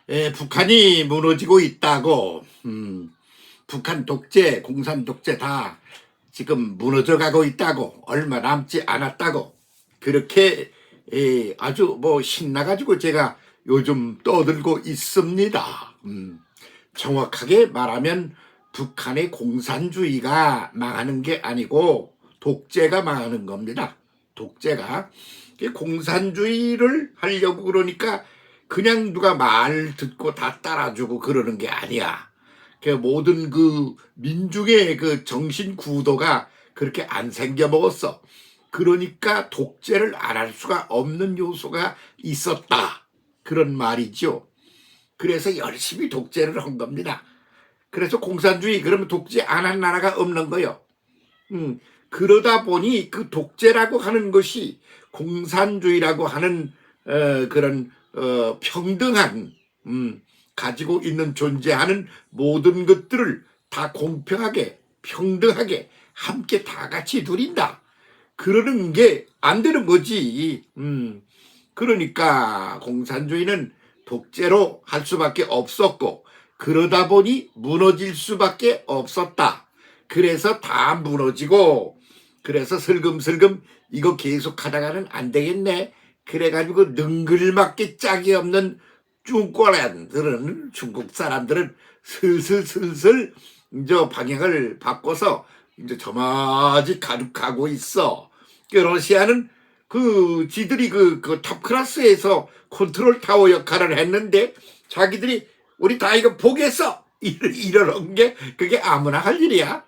북한이 무너지고 있다고, 북한 독재, 공산 독재 다 지금 무너져 가고 있다고, 얼마 남지 않았다고, 그렇게 아주 뭐 신나가지고 제가 요즘 떠들고 있습니다. 정확하게 말하면 북한의 공산주의가 망하는 게 아니고 독재가 망하는 겁니다. 독재가. 공산주의를 하려고 그러니까 그냥 누가 말 듣고 다 따라주고 그러는 게 아니야. 모든 그 민중의 그 정신 구도가 그렇게 안 생겨 먹었어. 그러니까 독재를 안 할 수가 없는 요소가 있었다. 그런 말이죠. 그래서 열심히 독재를 한 겁니다. 그래서 공산주의 그러면 독재 안 한 나라가 없는 거요. 그러다 보니 그 독재라고 하는 것이 공산주의라고 하는 그런 평등한 가지고 있는 존재하는 모든 것들을 다 공평하게 평등하게 함께 다 같이 누린다. 그러는 게 안 되는 거지. 그러니까 공산주의는 독재로 할 수밖에 없었고 그러다 보니 무너질 수밖에 없었다. 그래서 다 무너지고 그래서 슬금슬금 이거 계속 하다가는 안 되겠네. 그래가지고 능글맞게 짝이 없는 중국人들은 중국 사람들은 슬슬 이제 방향을 바꿔서 이제 저마지 가고 있어. 러시아는 지들이 그 탑클래스에서 컨트롤 타워 역할을 했는데 자기들이 우리 다 이거 보겠어 이러는 게 그게 아무나 할 일이야.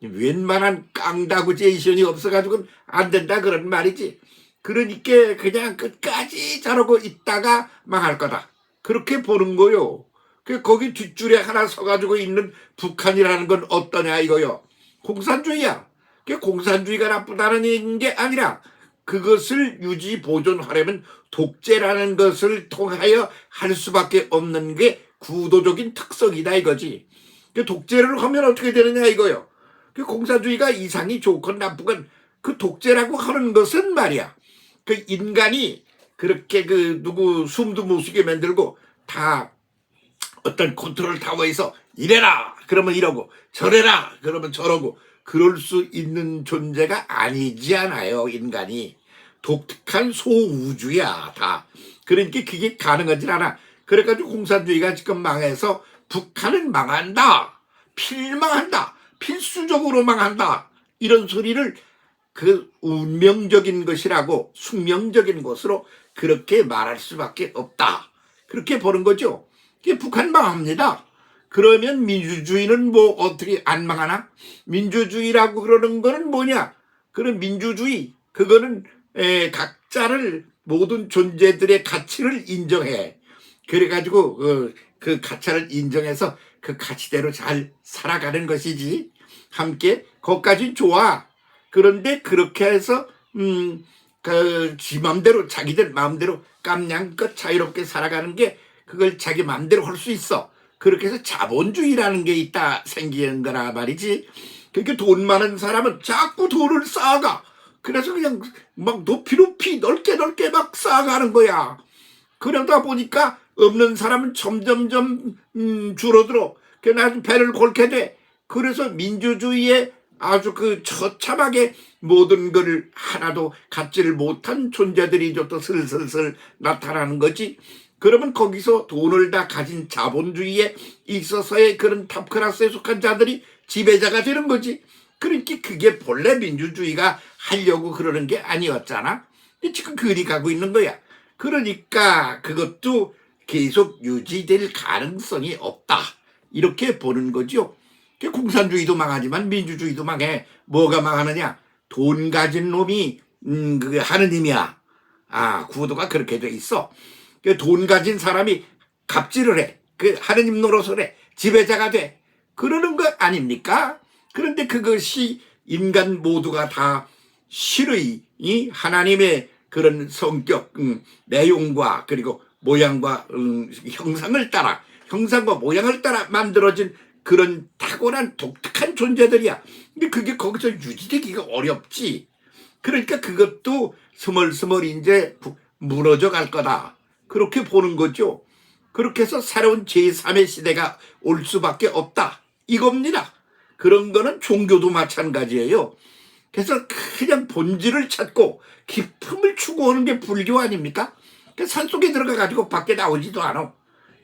웬만한 깡다구제이션이 없어가지고는 안 된다 그런 말이지. 그러니까 그냥 끝까지 저러고 있다가 망할 거다. 그렇게 보는 거요. 거기 뒷줄에 하나 서가지고 있는 북한이라는 건 어떠냐 이거요. 공산주의야. 공산주의가 나쁘다는 게 아니라 그것을 유지 보존하려면 독재라는 것을 통하여 할 수밖에 없는 게 구도적인 특성이다 이거지. 독재를 하면 어떻게 되느냐 이거요. 공산주의가 이상이 좋건 나쁘건 그 독재라고 하는 것은 말이야. 그 인간이 그렇게 누구 숨도 못 쉬게 만들고 다 어떤 컨트롤 타워에서 이래라 그러면 이러고 저래라 그러면 저러고 그럴 수 있는 존재가 아니지 않아요. 인간이 독특한 소우주야 다. 그러니까 그게 가능하지 않아. 그래가지고 공산주의가 지금 망해서 북한은 망한다, 필망한다, 필수적으로 망한다 이런 소리를 그 운명적인 것이라고 숙명적인 것으로 그렇게 말할 수밖에 없다. 그렇게 보는 거죠. 북한 망합니다. 그러면 민주주의는 뭐 어떻게 안 망하나? 민주주의라고 그러는 거는 뭐냐? 그런 민주주의 그거는 각자를 모든 존재들의 가치를 인정해. 그래가지고 그 가치를 인정해서 그 가치대로 잘 살아가는 것이지. 함께 거기까지는 좋아. 그런데 그렇게 해서 지 맘대로 자기들 마음대로 깜냥껏 자유롭게 살아가는 게 그걸 자기 맘대로 할 수 있어. 그렇게 해서 자본주의라는 게 있다 생기는 거라 말이지. 그러니까 돈 많은 사람은 자꾸 돈을 쌓아가. 그래서 그냥 막 높이 넓게 막 쌓아가는 거야. 그러다 보니까 없는 사람은 점점점 줄어들어. 그래서 배를 골게 돼. 그래서 민주주의에 아주 처참하게 모든 걸 하나도 갖지를 못한 존재들이 또 슬슬 나타나는 거지. 그러면 거기서 돈을 다 가진 자본주의에 있어서의 그런 탑클래스에 속한 자들이 지배자가 되는 거지. 그러니까 그게 본래 민주주의가 하려고 그러는 게 아니었잖아. 지금 그리 가고 있는 거야. 그러니까 그것도 계속 유지될 가능성이 없다. 이렇게 보는 거죠. 공산주의도 망하지만 민주주의도 망해. 뭐가 망하느냐? 돈 가진 놈이 그게 하느님이야. 구도가 그렇게 돼 있어. 돈 가진 사람이 갑질을 해. 하느님 노릇을 해. 지배자가 돼. 그러는 거 아닙니까? 그런데 그것이 인간 모두가 다 실의 하나님의 그런 성격, 내용과 그리고 모양과 형상과 모양을 따라 만들어진 그런 탁월한 독특한 존재들이야. 근데 그게 거기서 유지되기가 어렵지. 그러니까 그것도 스멀스멀 이제 무너져 갈 거다. 그렇게 보는 거죠. 그렇게 해서 새로운 제3의 시대가 올 수밖에 없다. 이겁니다. 그런 거는 종교도 마찬가지예요. 그래서 그냥 본질을 찾고 기품을 추구하는 게 불교 아닙니까? 산속에 들어가가지고 밖에 나오지도 않아.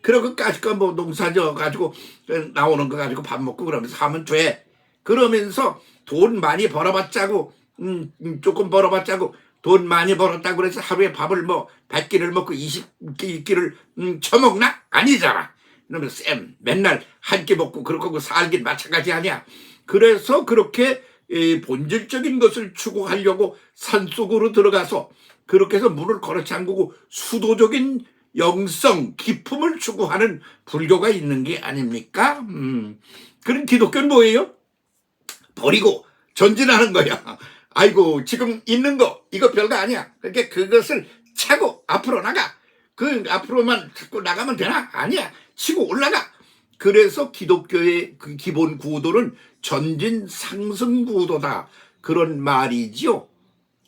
그러고 까짓거 뭐 농사 져가지고 나오는 거 가지고 밥 먹고 그러면서 하면 돼. 그러면서 돈 많이 벌어봤자고, 조금 벌어봤자고, 돈 많이 벌었다고 그래서 하루에 밥을 뭐 100끼를 먹고 20끼를 처먹나? 아니잖아. 그러면 맨날 한 끼 먹고 그렇고 살긴 마찬가지 아니야. 그래서 그렇게 본질적인 것을 추구하려고 산속으로 들어가서 그렇게 해서 문을 걸어 잠그고 수도적인 영성, 기품을 추구하는 불교가 있는 게 아닙니까? 그런 기독교는 뭐예요? 버리고 전진하는 거야. 아이고 지금 있는 거 이거 별거 아니야. 그러니까 그것을 차고 앞으로 나가. 그 앞으로만 자꾸 나가면 되나? 아니야. 치고 올라가. 그래서 기독교의 그 기본 구도는 전진 상승 구도다. 그런 말이지요.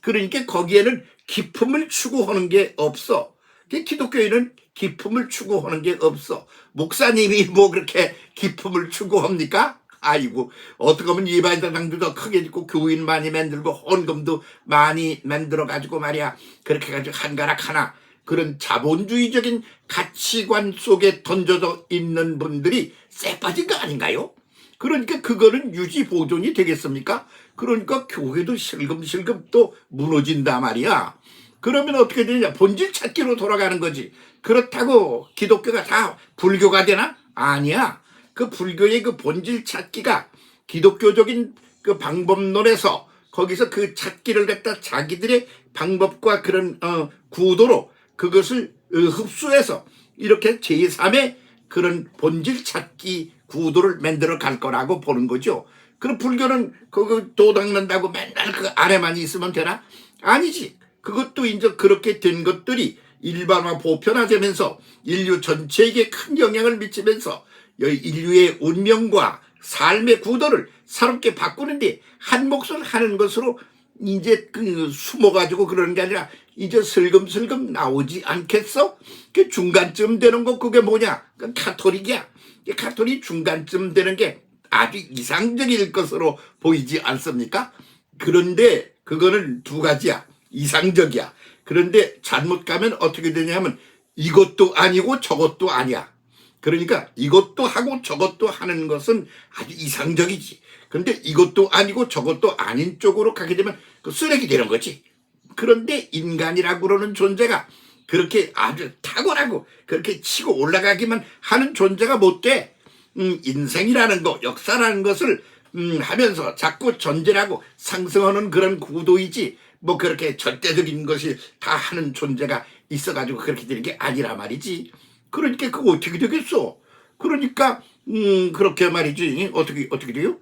그러니까 거기에는 기품을 추구하는 게 없어. 기독교에는 기품을 추구하는 게 없어. 목사님이 뭐 그렇게 기품을 추구합니까? 아이고 어떻게 보면 예배당도 더 크게 짓고 교인 많이 만들고 헌금도 많이 만들어 가지고 말이야. 그렇게 가지고 한가락 하나 그런 자본주의적인 가치관 속에 던져져 있는 분들이 쎄 빠진 거 아닌가요? 그러니까 그거는 유지 보존이 되겠습니까? 그러니까 교회도 실금실금 또 무너진다 말이야. 그러면 어떻게 되냐? 본질 찾기로 돌아가는 거지. 그렇다고 기독교가 다 불교가 되나? 아니야. 그 불교의 그 본질 찾기가 기독교적인 그 방법론에서 거기서 그 찾기를 갖다 자기들의 방법과 그런 구도로 그것을 흡수해서 이렇게 제3의 그런 본질 찾기 구도를 만들어 갈 거라고 보는 거죠. 그럼 불교는 그거 도닦는다고 맨날 그 안에만 있으면 되나? 아니지. 그것도 이제 그렇게 된 것들이 일반화 보편화되면서 인류 전체에게 큰 영향을 미치면서 인류의 운명과 삶의 구도를 새롭게 바꾸는데 한 몫을 하는 것으로 이제 그 숨어가지고 그러는 게 아니라 이제 슬금슬금 나오지 않겠어? 그 중간쯤 되는 거 그게 뭐냐? 그 카톨릭이야. 카톨릭 중간쯤 되는 게 아주 이상적일 것으로 보이지 않습니까? 그런데 그거는 두 가지야. 이상적이야. 그런데 잘못 가면 어떻게 되냐면 이것도 아니고 저것도 아니야. 그러니까 이것도 하고 저것도 하는 것은 아주 이상적이지. 그런데 이것도 아니고 저것도 아닌 쪽으로 가게 되면 그 쓰레기 되는 거지. 그런데 인간이라고 그러는 존재가 그렇게 아주 탁월하고 그렇게 치고 올라가기만 하는 존재가 못 돼. 인생이라는 거, 역사라는 것을 하면서 자꾸 전진하고 상승하는 그런 구도이지 뭐 그렇게 절대적인 것이 다 하는 존재가 있어가지고 그렇게 되는 게 아니라 말이지. 그러니까 그거 어떻게 되겠어? 그러니까 그렇게 말이지. 어떻게 돼요?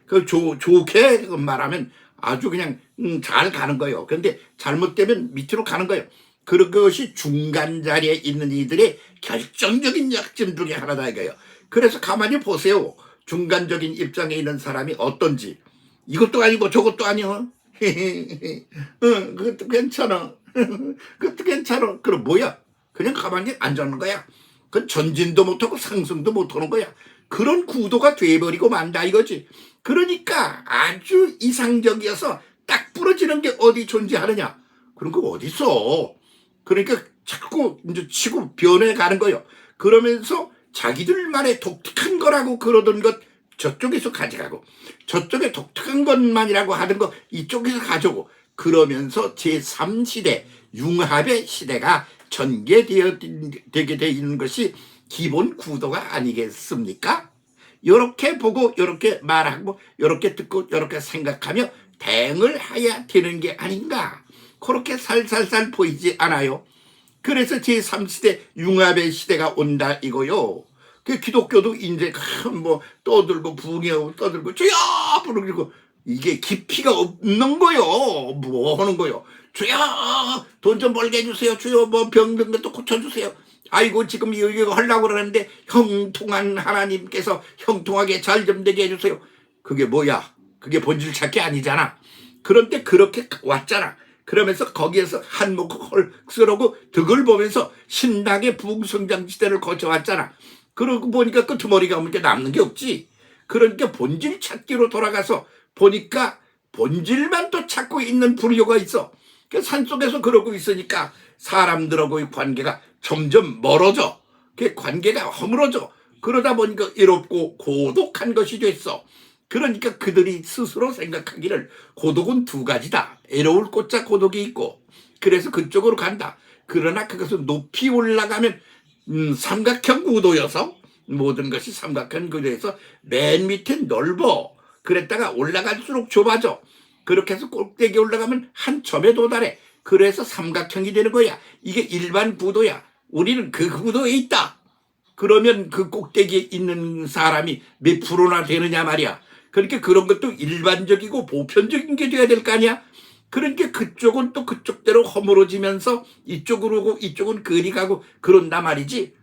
그 좋게 말하면 아주 그냥 잘 가는 거예요. 그런데 잘못되면 밑으로 가는 거예요. 그것이 중간 자리에 있는 이들의 결정적인 약점 중에 하나다 이거예요. 그래서 가만히 보세요. 중간적인 입장에 있는 사람이 어떤지. 이것도 아니고 저것도 아니야. 그것도 괜찮아. 그것도 괜찮아. 그럼 뭐야? 그냥 가만히 앉아있는 거야. 그 전진도 못하고 상승도 못하는 거야. 그런 구도가 돼버리고 만다 이거지. 그러니까 아주 이상적이어서 딱 부러지는 게 어디 존재하느냐. 그런 거 어디 있어. 그러니까 자꾸 이제 치고 변해가는 거예요. 그러면서 자기들만의 독특한 거라고 그러던 것 저쪽에서 가져가고 저쪽에 독특한 것만이라고 하는 거 이쪽에서 가져오고 그러면서 제3시대 융합의 시대가 전개되게 되어 있는 것이 기본 구도가 아니겠습니까? 이렇게 보고 이렇게 말하고 이렇게 듣고 이렇게 생각하며 대응을 해야 되는 게 아닌가 그렇게 살살살 보이지 않아요? 그래서 제3시대 융합의 시대가 온다 이거요. 그 기독교도 이제 뭐 떠들고 붕이하고 떠들고 주여 부르고 이게 깊이가 없는 거요. 뭐 하는 거요? 주여 돈 좀 벌게 해주세요. 주여 뭐 병든 것도 고쳐주세요. 아이고 지금 이거 하려고 그러는데 형통한 하나님께서 형통하게 잘 좀 되게 해주세요. 그게 뭐야? 그게 본질 찾기 아니잖아. 그런데 그렇게 왔잖아. 그러면서 거기에서 한몫 헐스러고 득을 보면서 신나게 부흥성장 시대를 거쳐왔잖아. 그러고 보니까 끄트머리가 없는 남는 게 없지. 그러니까 본질 찾기로 돌아가서 보니까 본질만 또 찾고 있는 불교가 있어. 그 산속에서 그러고 있으니까 사람들하고의 관계가 점점 멀어져. 그 관계가 허물어져. 그러다 보니까 외롭고 고독한 것이 됐어. 그러니까 그들이 스스로 생각하기를 고독은 두 가지다. 외로울 꽃자 고독이 있고. 그래서 그쪽으로 간다. 그러나 그것은 높이 올라가면 삼각형 구도여서 모든 것이 삼각형 구도에서 맨 밑에 넓어. 그랬다가 올라갈수록 좁아져. 그렇게 해서 꼭대기에 올라가면 한 점에 도달해. 그래서 삼각형이 되는 거야. 이게 일반 구도야. 우리는 그 구도에 있다. 그러면 그 꼭대기에 있는 사람이 몇 프로나 되느냐 말이야. 그러니까 그런 것도 일반적이고 보편적인 게 돼야 될 거 아니야. 그러니까 그쪽은 또 그쪽대로 허물어지면서 이쪽으로 오고 이쪽은 그리 가고 그런단 말이지.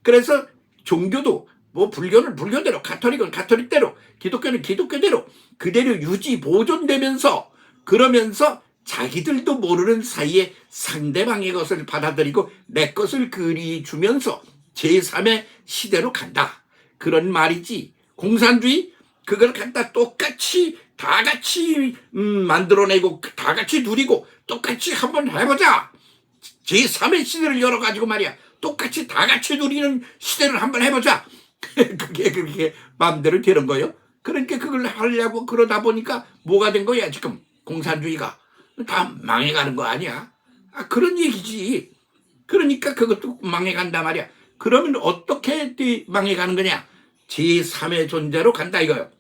그래서 종교도 뭐 불교는 불교대로, 가톨릭은 가톨릭대로, 기독교는 기독교대로 그대로 유지 보존되면서 그러면서 자기들도 모르는 사이에 상대방의 것을 받아들이고 내 것을 그리 주면서 제3의 시대로 간다. 그런 말이지. 공산주의 그걸 갖다 똑같이 다 같이 만들어내고 다 같이 누리고 똑같이 한번 해보자. 제3의 시대를 열어가지고 말이야. 똑같이 다 같이 누리는 시대를 한번 해보자. 그게 그렇게 마음대로 되는 거예요. 그러니까 그걸 하려고 그러다 보니까 뭐가 된 거야 지금. 공산주의가 다 망해가는 거 아니야. 그런 얘기지. 그러니까 그것도 망해간단 말이야. 그러면 어떻게 망해가는 거냐. 제3의 존재로 간다 이거요.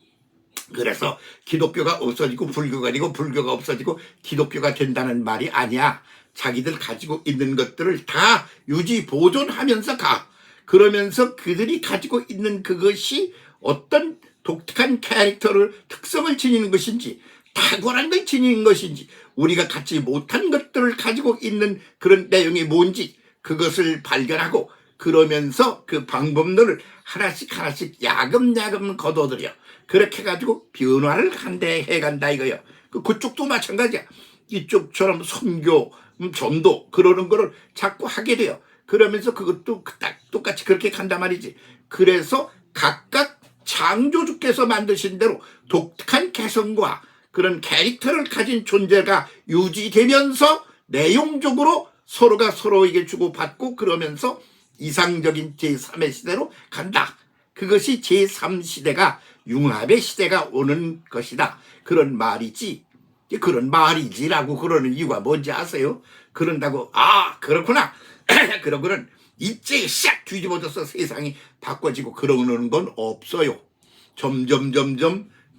그래서 기독교가 없어지고 불교가 되고 불교가 없어지고 기독교가 된다는 말이 아니야. 자기들 가지고 있는 것들을 다 유지 보존하면서 가. 그러면서 그들이 가지고 있는 그것이 어떤 독특한 캐릭터를 특성을 지니는 것인지 탁월한 걸 지니는 것인지 우리가 갖지 못한 것들을 가지고 있는 그런 내용이 뭔지 그것을 발견하고 그러면서 그 방법론을 하나씩 하나씩 야금야금 거둬들여. 그렇게 해가지고 변화를 한데 해간다 이거요. 그쪽도 마찬가지야. 이쪽처럼 선교, 전도 그러는 거를 자꾸 하게 돼요. 그러면서 그것도 딱 똑같이 그렇게 간단 말이지. 그래서 각각 창조주께서 만드신 대로 독특한 개성과 그런 캐릭터를 가진 존재가 유지되면서 내용적으로 서로가 서로에게 주고받고 그러면서 이상적인 제3의 시대로 간다. 그것이 제3시대가 융합의 시대가 오는 것이다. 그런 말이지. 그런 말이지라고 그러는 이유가 뭔지 아세요? 그런다고 그렇구나. 그러고는 이제 샥 뒤집어져서 세상이 바꿔지고 그러는 건 없어요. 점점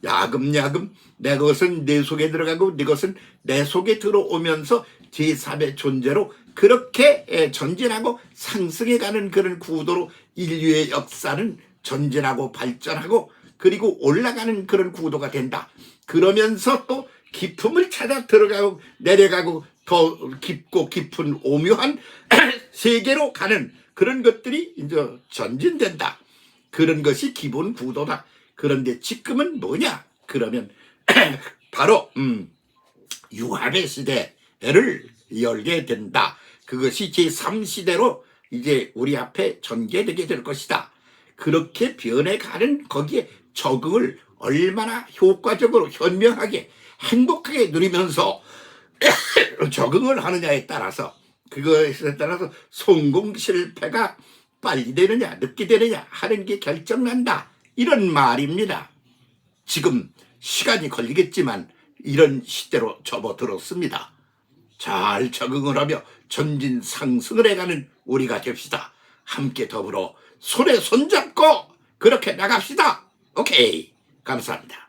야금야금 내 것은 내 속에 들어가고 내 것은 내 속에 들어오면서 제3의 존재로 그렇게 전진하고 상승해가는 그런 구도로 인류의 역사는 전진하고 발전하고 그리고 올라가는 그런 구도가 된다. 그러면서 또 깊음을 찾아 들어가고 내려가고 더 깊고 깊은 오묘한 세계로 가는 그런 것들이 이제 전진된다. 그런 것이 기본 구도다. 그런데 지금은 뭐냐? 그러면 바로 융합의 시대를 열게 된다. 그것이 제3시대로 이제 우리 앞에 전개되게 될 것이다. 그렇게 변해가는 거기에 적응을 얼마나 효과적으로 현명하게 행복하게 누리면서 적응을 하느냐에 따라서 그것에 따라서 성공 실패가 빨리 되느냐 늦게 되느냐 하는 게 결정난다. 이런 말입니다. 지금 시간이 걸리겠지만 이런 시대로 접어들었습니다. 잘 적응을 하며 전진 상승을 해가는 우리가 됩시다. 함께 더불어 손에 손잡고 그렇게 나갑시다. 오케이. 감사합니다.